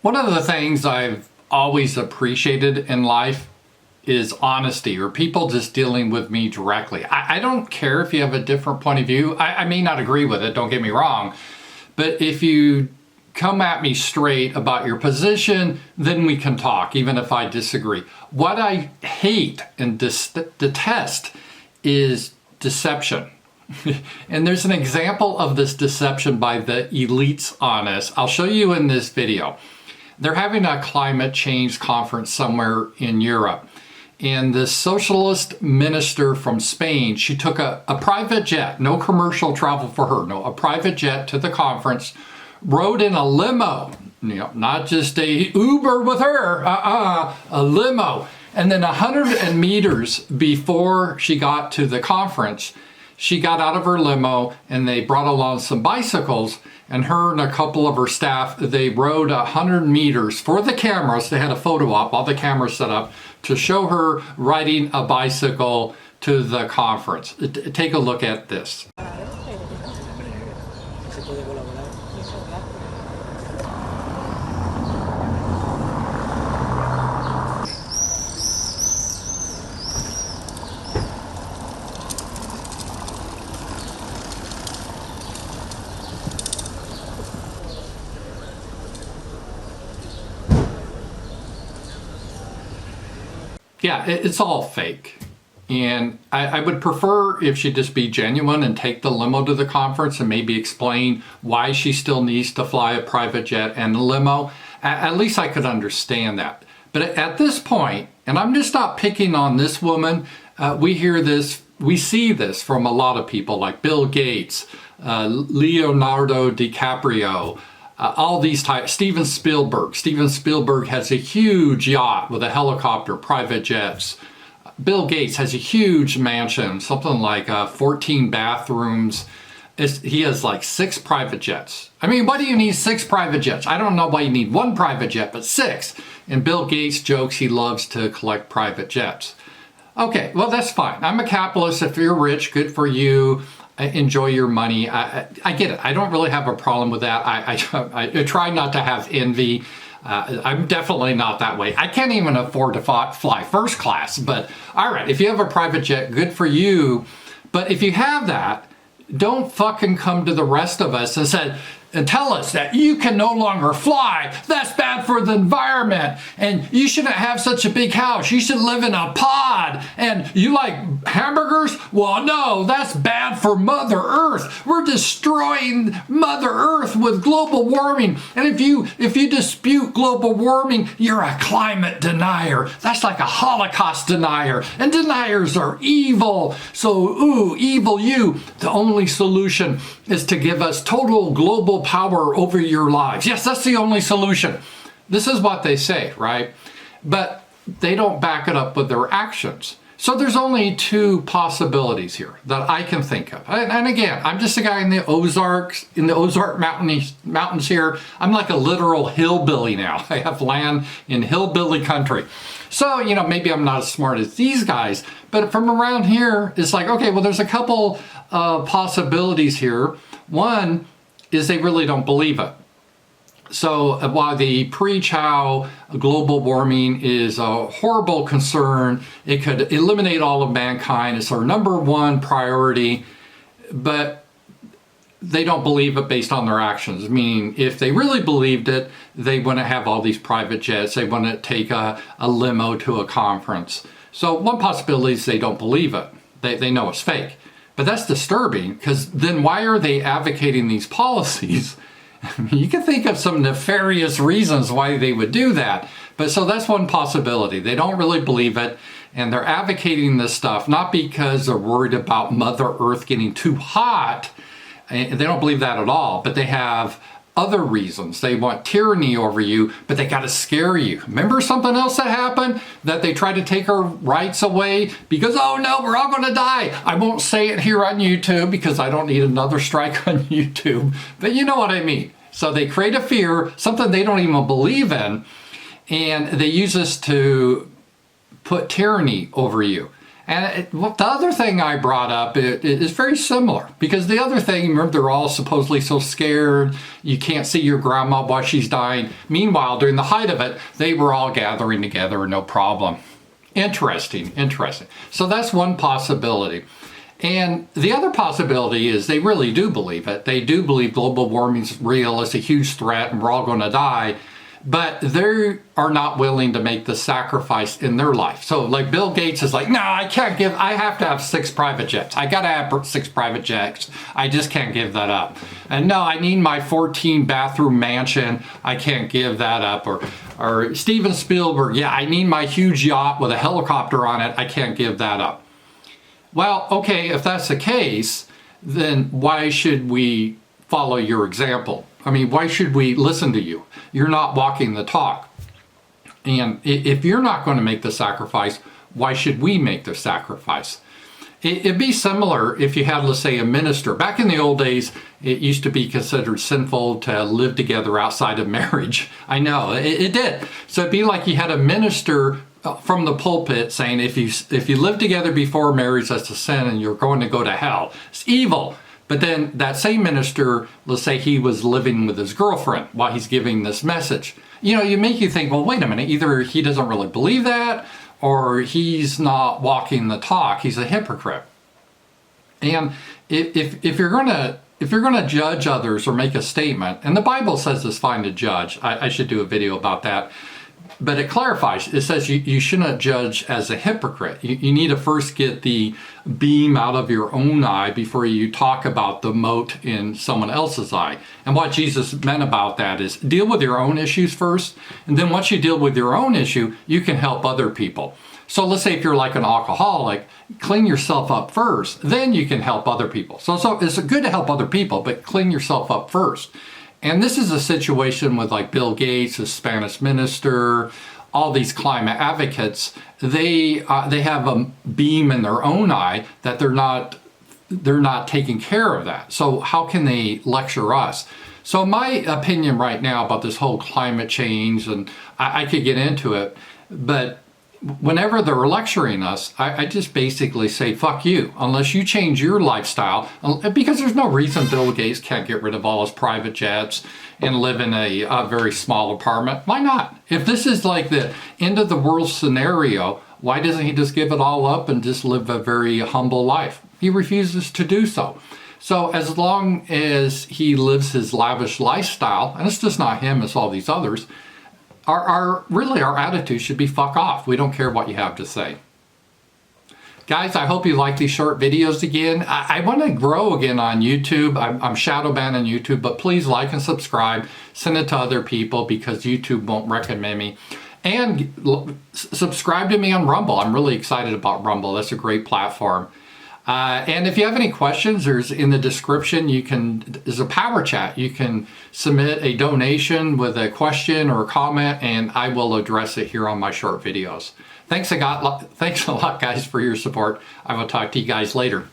One of the things I've always appreciated in life is honesty, or people just dealing with me directly. I don't care if you have a different point of view. I may not agree with it, don't get me wrong, but if you come at me straight about your position, then we can talk, even if I disagree. What I hate and detest is deception. And there's an example of this deception by the elites on us. I'll show you in this video. They're having a climate change conference somewhere in Europe. And the socialist minister from Spain, she took a private jet, no commercial travel for her, no, a private jet to the conference, rode in a limo, not just a Uber with her, a limo. And then 100 meters before she got to the conference, she got out of her limo and they brought along some bicycles, and her and a couple of her staff, they rode 100 meters for the cameras. They had a photo op, all the cameras set up to show her riding a bicycle to the conference. Take a look at this. Yeah, it's all fake. And I would prefer if she'd just be genuine and take the limo to the conference and maybe explain why she still needs to fly a private jet and a limo. At least I could understand that. But at this point, and I'm just not picking on this woman, we hear this, we see this from a lot of people like Bill Gates, Leonardo DiCaprio, all these types, Steven Spielberg. Steven Spielberg has a huge yacht with a helicopter, private jets. Bill Gates has a huge mansion, something like 14 bathrooms. He has like 6 private jets. I mean, why do you need 6 private jets? I don't know why you need 1 private jet, but 6. And Bill Gates jokes he loves to collect private jets. Okay, well, that's fine. I'm a capitalist. If you're rich, good for you. Enjoy your money. I get it. I don't really have a problem with that. I try not to have envy. I'm definitely not that way. I can't even afford to fly first class, but all right, if you have a private jet, good for you. But if you have that, don't fucking come to the rest of us and tell us that you can no longer fly. That's bad for the environment. And you shouldn't have such a big house. You should live in a pod. And you like hamburgers? Well, no, that's bad for Mother Earth. We're destroying Mother Earth with global warming. And if you dispute global warming, you're a climate denier. That's like a Holocaust denier. And deniers are evil. So, ooh, evil you. The only solution is to give us total global power over your lives. Yes, that's the only solution. This is what they say, right? But they don't back it up with their actions. So there's only 2 possibilities here that I can think of. And again, I'm just a guy in the Ozarks, in the Ozark mountains here. I'm like a literal hillbilly now. I have land in hillbilly country. So, maybe I'm not as smart as these guys, but from around here, it's like, okay, well, there's a couple of possibilities here. One is they really don't believe it. So while they preach how global warming is a horrible concern, it could eliminate all of mankind, it's our number 1 priority, but they don't believe it based on their actions. Meaning, if they really believed it, they wouldn't have all these private jets, they wouldn't take a limo to a conference. So one possibility is they don't believe it. They know it's fake. But that's disturbing, because then why are they advocating these policies? I mean, you can think of some nefarious reasons why they would do that. But so that's one possibility. They don't really believe it, and they're advocating this stuff not because they're worried about Mother Earth getting too hot. And they don't believe that at all, but they have other reasons. They want tyranny over you, but they got to scare you. Remember something else that happened? That they tried to take our rights away because, oh no, we're all going to die. I won't say it here on YouTube because I don't need another strike on YouTube, but you know what I mean. So they create a fear, something they don't even believe in, and they use this to put tyranny over you. And the other thing I brought up is very similar, because the other thing, remember, they're all supposedly so scared. You can't see your grandma while she's dying. Meanwhile, during the height of it, they were all gathering together, no problem. Interesting. So that's one possibility. And the other possibility is they really do believe it. They do believe global warming's real, it's a huge threat, and we're all going to die. But they are not willing to make the sacrifice in their life. So like Bill Gates is like, no, I have to have 6 private jets. I got to have 6 private jets. I just can't give that up. And no, I need my 14 bathroom mansion. I can't give that up. Or Steven Spielberg, yeah, I need my huge yacht with a helicopter on it. I can't give that up. Well, okay, if that's the case, then why should we follow your example? I mean, why should we listen to you? You're not walking the talk. And if you're not going to make the sacrifice, why should we make the sacrifice? It'd be similar if you had, let's say, a minister. Back in the old days, it used to be considered sinful to live together outside of marriage. I know, it did. So it'd be like you had a minister from the pulpit saying, if you live together before marriage, that's a sin and you're going to go to hell. It's evil. But then that same minister, let's say he was living with his girlfriend while he's giving this message. You know, you make you think, well, wait a minute, either he doesn't really believe that or he's not walking the talk. He's a hypocrite. And if you're gonna judge others or make a statement, and the Bible says it's fine to judge. I should do a video about that. But it clarifies, it says you shouldn't judge as a hypocrite. You need to first get the beam out of your own eye before you talk about the mote in someone else's eye. And what Jesus meant about that is deal with your own issues first, and then once you deal with your own issue, you can help other people. So let's say if you're like an alcoholic, clean yourself up first, then you can help other people. So it's good to help other people, but clean yourself up first. And this is a situation with like Bill Gates, the Spanish minister, all these climate advocates. They have a beam in their own eye that they're not taking care of that. So how can they lecture us? So my opinion right now about this whole climate change, and I could get into it, but whenever they're lecturing us, I just basically say, fuck you, unless you change your lifestyle, because there's no reason Bill Gates can't get rid of all his private jets and live in a very small apartment. Why not? If this is like the end of the world scenario, why doesn't he just give it all up and just live a very humble life? He refuses to do so. So as long as he lives his lavish lifestyle, and it's just not him, it's all these others, our attitude should be fuck off. We don't care what you have to say. Guys, I hope you like these short videos again. I want to grow again on YouTube. I'm shadow banned on YouTube, but please like and subscribe. Send it to other people because YouTube won't recommend me. And subscribe to me on Rumble. I'm really excited about Rumble. That's a great platform. And if you have any questions, there's in the description, there's a power chat. You can submit a donation with a question or a comment, and I will address it here on my short videos. Thanks a lot, guys, for your support. I will talk to you guys later.